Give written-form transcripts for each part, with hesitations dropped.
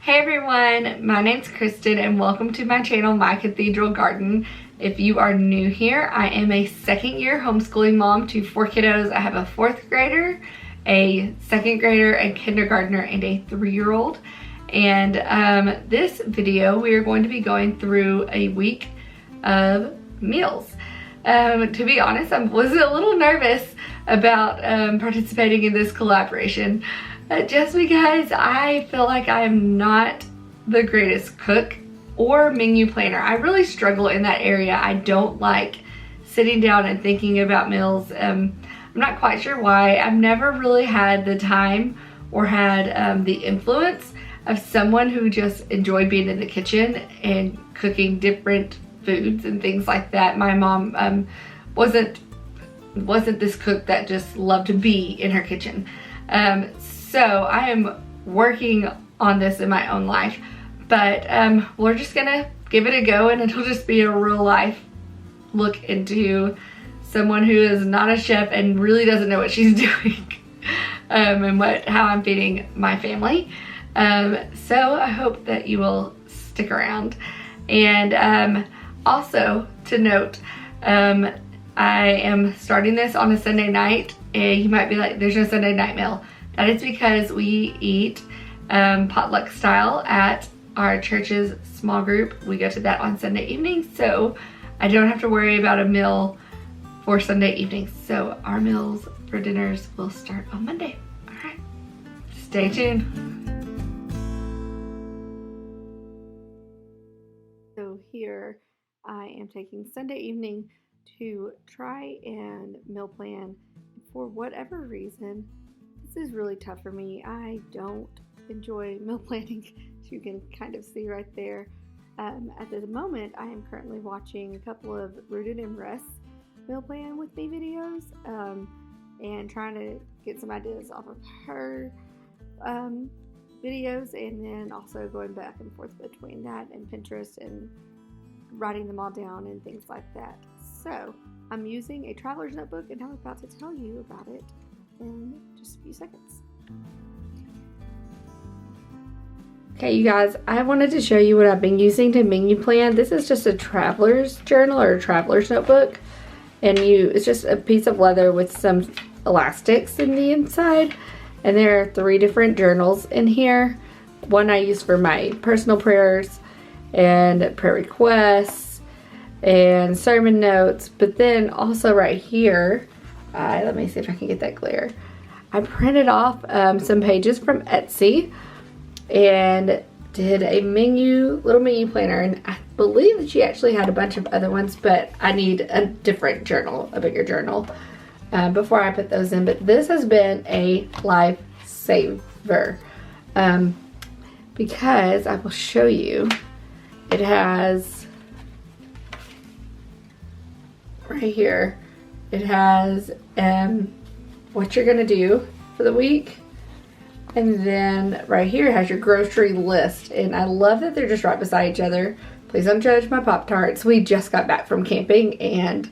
Hey everyone, my name's Kristen and welcome to my channel, My Cathedral Garden. If you are new here, I am a second year homeschooling mom to 4 kiddos. I have a 4th grader, a 2nd grader, a kindergartner, and a 3-year-old. And this video, we are going to be going through a week of meals. To be honest, I was a little nervous about participating in this collaboration. Just because I feel like I am not the greatest cook or menu planner. I really struggle in that area. I don't like sitting down and thinking about meals. I'm not quite sure why. I've never really had the time or had the influence of someone who just enjoyed being in the kitchen and cooking different foods and things like that. My mom wasn't this cook that just loved to be in her kitchen. So I am working on this in my own life, but we're just gonna give it a go, and it'll just be a real life look into someone who is not a chef and really doesn't know what she's doing and how I'm feeding my family. So I hope that you will stick around. And also to note, I am starting this on a Sunday night, and you might be like, there's no Sunday night meal. That is because we eat potluck style at our church's small group. We go to that on Sunday evenings, so I don't have to worry about a meal for Sunday evenings. So our meals for dinners will start on Monday. All right, stay tuned. So here I am taking Sunday evening to try and meal plan. For whatever reason, this is really tough for me. I don't enjoy meal planning, as you can kind of see right there. At the moment, I am currently watching a couple of Rooted in Rest meal plan with me videos and trying to get some ideas off of her videos, and then also going back and forth between that and Pinterest and writing them all down and things like that. So I'm using a traveler's notebook, and I'm about to tell you about it in just a few seconds. Okay, you guys, I wanted to show you what I've been using to menu plan. This is just a traveler's journal or a traveler's notebook, and it's just a piece of leather with some elastics in the inside, and there are 3 different journals in here. One I use for my personal prayers and prayer requests and sermon notes, but then also right here, let me see if I can get that clear. I printed off some pages from Etsy and did a little menu planner, and I believe that she actually had a bunch of other ones, but I need a different journal, a bigger journal, before I put those in. But this has been a lifesaver because I will show you. It has right here, it has what you're gonna do for the week, and then right here it has your grocery list, and I love that they're just right beside each other. Please don't judge my Pop-Tarts. We just got back from camping, and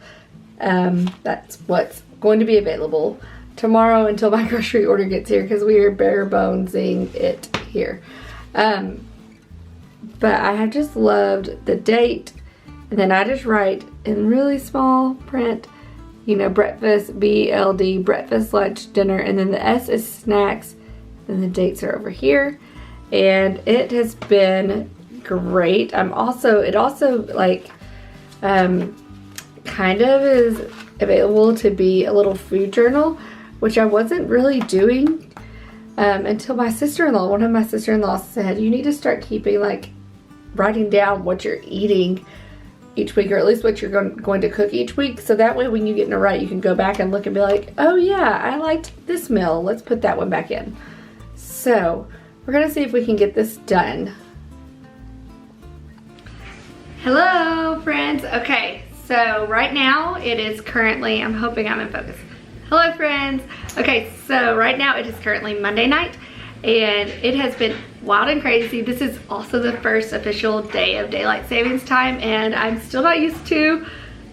that's what's going to be available tomorrow until my grocery order gets here, because we are bare bonesing it here. But I have just loved the date, and then I just write in really small print, you know, breakfast, BLD, breakfast, lunch, dinner, and then the S is snacks, and the dates are over here, and it has been great. It also like kind of is available to be a little food journal, which I wasn't really doing until my sister-in-law, one of my sister-in-laws said, you need to start keeping, like, writing down what you're eating each week, or at least what you're going to cook each week, so that way when you get in a rut, you can go back and look and be like, oh yeah, I liked this meal, let's put that one back in. So we're gonna see if we can get this done. Hello friends. Okay, so right now it is currently, I'm hoping I'm in focus. Hello friends. Okay, so right now it is currently Monday night, and it has been wild and crazy. This is also the first official day of daylight savings time, and I'm still not used to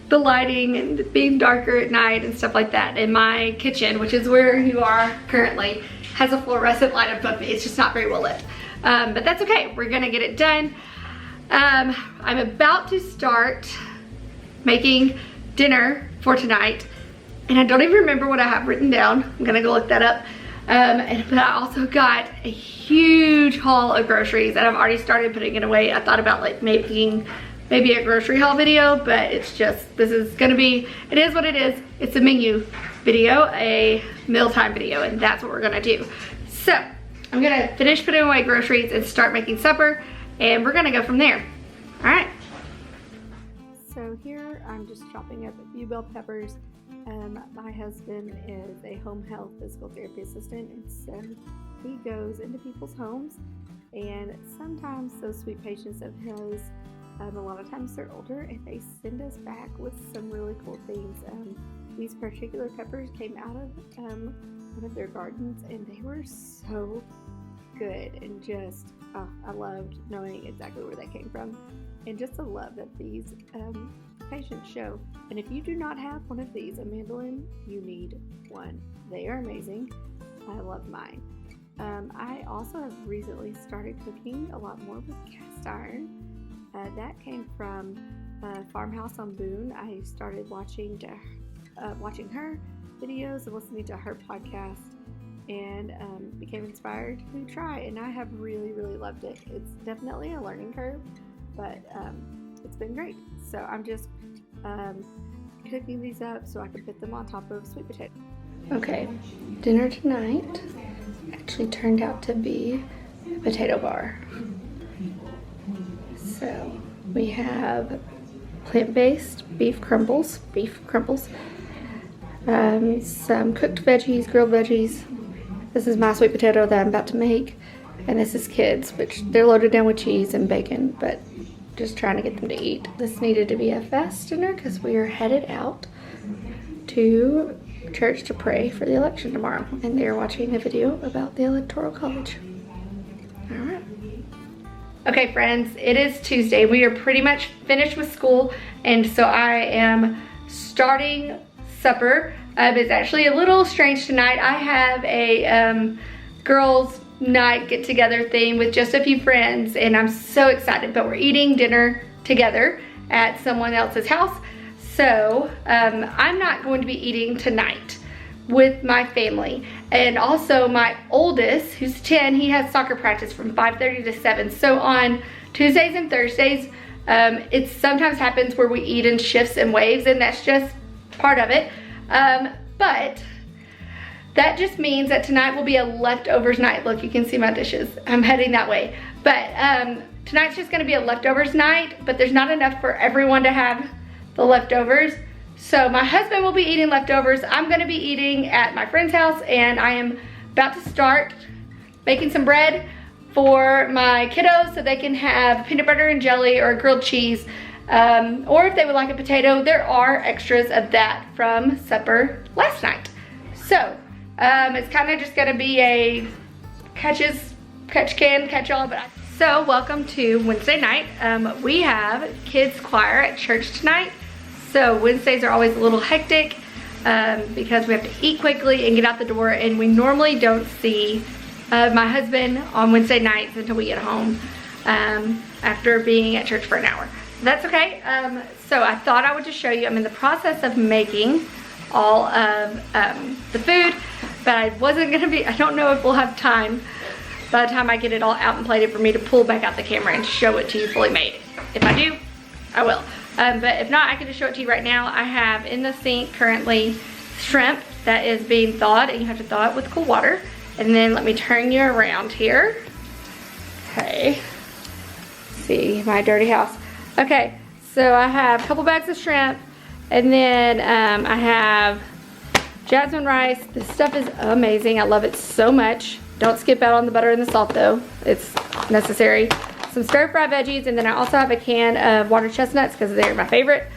the lighting and being darker at night and stuff like that. In my kitchen, which is where you are currently, has a fluorescent light above me. It's just not very well lit. but that's okay. We're gonna get it done. I'm about to start making dinner for tonight, and I don't even remember what I have written down. I'm gonna go look that up. But I also got a huge haul of groceries, and I've already started putting it away. I thought about like making maybe a grocery haul video, but it's just, this is gonna be, it is what it is. It's a menu video, a mealtime video, and that's what we're gonna do. So I'm gonna finish putting away groceries and start making supper, and we're gonna go from there. All right. So here I'm just chopping up a few bell peppers. My husband is a home health physical therapy assistant, and so he goes into people's homes, and sometimes those sweet patients of his, a lot of times they're older, and they send us back with some really cool things. These particular peppers came out of one of their gardens, and they were so good, and just I loved knowing exactly where they came from, and just the love that these patients show. And if you do not have one of these, a mandolin, you need one. They are amazing. I love mine. I also have recently started cooking a lot more with cast iron. That came from Farmhouse on Boone. I started watching her videos and listening to her podcast, and became inspired to try, and I have really loved it. It's definitely a learning curve, but it's been great. So I'm just cooking these up so I can put them on top of sweet potato. Okay, dinner tonight actually turned out to be a potato bar. So we have plant-based beef crumbles, some cooked veggies, grilled veggies. This is my sweet potato that I'm about to make, and this is kids, which they're loaded down with cheese and bacon, but just trying to get them to eat. This needed to be a fast dinner because we are headed out to church to pray for the election tomorrow, and they're watching a video about the Electoral College. All right. Okay, friends, it is Tuesday. We are pretty much finished with school, and so I am starting supper. It's actually a little strange tonight. I have a girls' night get-together thing with just a few friends, and I'm so excited, but we're eating dinner together at someone else's house. So I'm not going to be eating tonight with my family. And also my oldest, who's 10, he has soccer practice from 5:30 to 7. So on Tuesdays and Thursdays, it sometimes happens where we eat in shifts and waves, and that's just part of it. But that just means that tonight will be a leftovers night. Look, you can see my dishes. I'm heading that way. But tonight's just gonna be a leftovers night, but there's not enough for everyone to have the leftovers. So my husband will be eating leftovers. I'm gonna be eating at my friend's house, and I am about to start making some bread for my kiddos so they can have peanut butter and jelly or grilled cheese. Or if they would like a potato, there are extras of that from supper last night. So it's kind of just gonna be a catch all. So welcome to Wednesday night. We have kids choir at church tonight. So Wednesdays are always a little hectic because we have to eat quickly and get out the door, and we normally don't see my husband on Wednesday nights until we get home after being at church for an hour. That's okay. So I thought I would just show you. I'm in the process of making all of the food, but I don't know if we'll have time by the time I get it all out and plated for me to pull back out the camera and show it to you fully made. If I do, I will. But if not, I can just show it to you right now. I have in the sink currently shrimp that is being thawed, and you have to thaw it with cool water. And then let me turn you around here. Okay. See my dirty house. Okay, so I have a couple bags of shrimp, and then I have jasmine rice. This stuff is amazing. I love it so much. Don't skip out on the butter and the salt though. It's necessary. Some stir-fried veggies, and then I also have a can of water chestnuts because they're my favorite.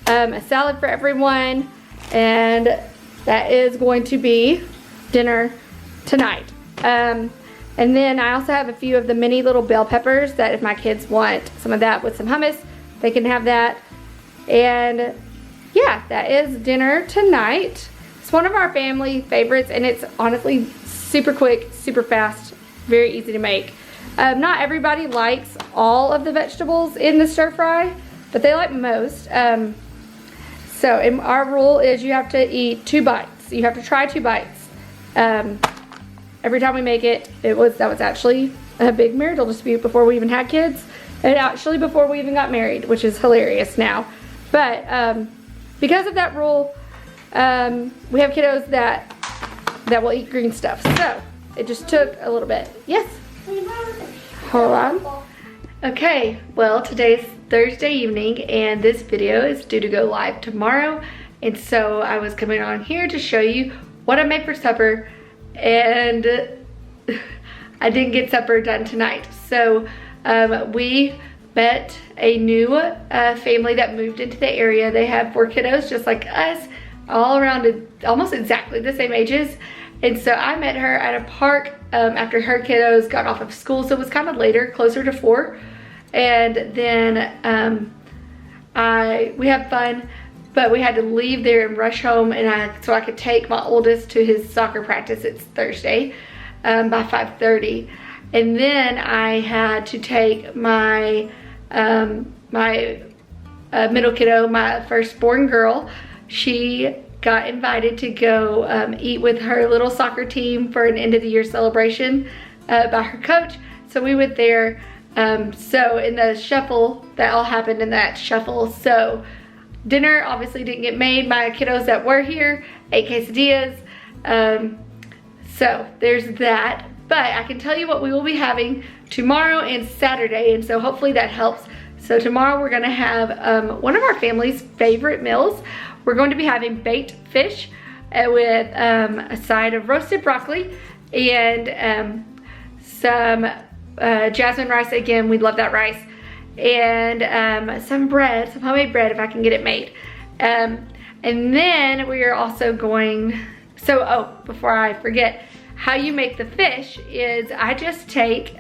A salad for everyone, and that is going to be dinner tonight. And then I also have a few of the mini little bell peppers that if my kids want some of that with some hummus, they can have that. And yeah, that is dinner tonight. It's one of our family favorites, and it's honestly super quick, super fast, very easy to make. Not everybody likes all of the vegetables in the stir fry, but they like most. So our rule is you have to eat 2 bites. You have to try 2 bites. Every time we make it, that was actually a big marital dispute before we even had kids, and actually before we even got married, which is hilarious now. But because of that rule, we have kiddos that will eat green stuff. So it just took a little bit. Yes? Hold on. Okay, well, today's Thursday evening and this video is due to go live tomorrow. And so I was coming on here to show you what I made for supper, and I didn't get supper done tonight. So we met a new family that moved into the area. They have 4 kiddos just like us, all around almost exactly the same ages. And so I met her at a park after her kiddos got off of school, so it was kind of later, closer to 4. And then we had fun, but we had to leave there and rush home, and so I could take my oldest to his soccer practice. It's Thursday by 5:30, and then I had to take my middle kiddo, my firstborn girl. She got invited to go eat with her little soccer team for an end of the year celebration by her coach. So we went there. So in the shuffle, that all happened in that shuffle. So dinner obviously didn't get made. My kiddos that were here ate quesadillas. So there's that. But I can tell you what we will be having tomorrow and Saturday, and so hopefully that helps. So tomorrow we're gonna have one of our family's favorite meals. We're going to be having baked fish with a side of roasted broccoli and some jasmine rice. Again, we love that rice. And some bread, some homemade bread if I can get it made. And then we are also going, before I forget, how you make the fish is I just take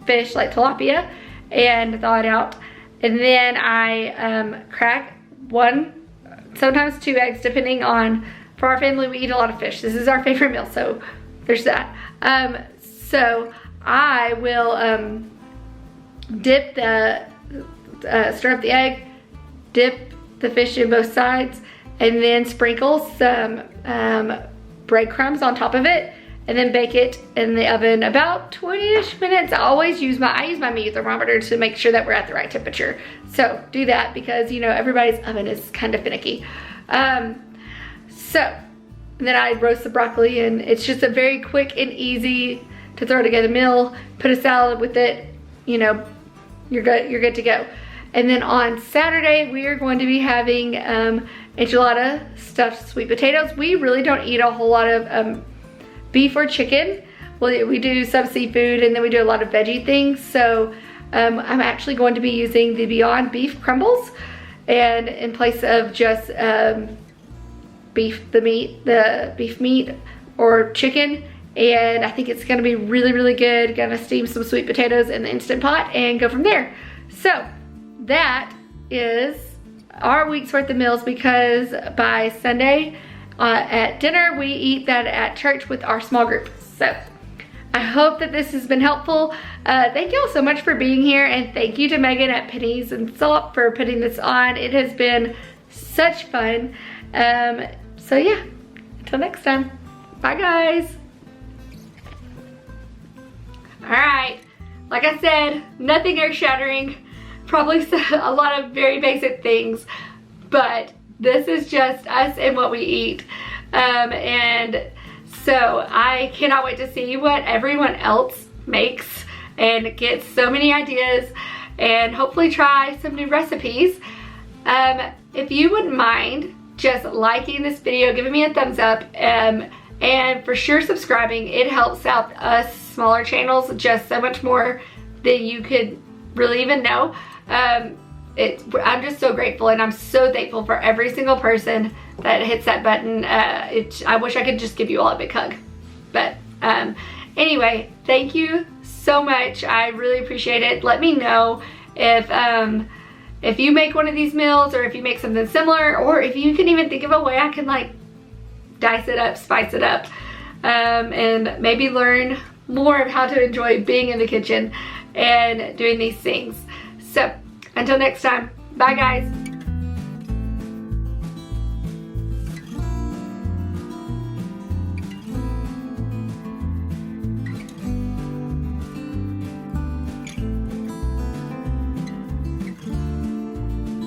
fish like tilapia and thaw it out. And then I crack 1, sometimes 2 eggs, depending on, for our family, we eat a lot of fish. This is our favorite meal, so there's that. So I will stir up the egg, dip the fish in both sides, and then sprinkle some breadcrumbs on top of it, and then bake it in the oven about 20-ish minutes. I use my meat thermometer to make sure that we're at the right temperature. So do that because, you know, everybody's oven is kind of finicky. So then I roast the broccoli, and it's just a very quick and easy to throw together meal. Put a salad with it, you know, you're good to go. And then on Saturday, we are going to be having enchilada stuffed sweet potatoes. We really don't eat a whole lot of beef or chicken. Well, we do some seafood, and then we do a lot of veggie things. So I'm actually going to be using the Beyond Beef crumbles, and in place of just beef meat or chicken. And I think it's gonna be really, really good. Gonna steam some sweet potatoes in the Instant Pot and go from there. So that is our week's worth of meals, because by Sunday at dinner, we eat that at church with our small group. So I hope that this has been helpful. Thank you all so much for being here, and thank you to Megan at Pennies and Salt for putting this on. It has been such fun. So yeah, until next time, bye guys. All right, like I said, nothing earth-shattering, probably a lot of very basic things, but this is just us and what we eat. And so I cannot wait to see what everyone else makes and get so many ideas and hopefully try some new recipes. If you wouldn't mind just liking this video, giving me a thumbs up, and for sure subscribing. It helps out us smaller channels just so much more than you could really even know. I'm just so grateful, and I'm so thankful for every single person that hits that button. I wish I could just give you all a big hug. But anyway, thank you so much. I really appreciate it. Let me know if you make one of these meals, or if you make something similar, or if you can even think of a way I can like dice it up, spice it up, and maybe learn more of how to enjoy being in the kitchen and doing these things. So until next time, bye guys.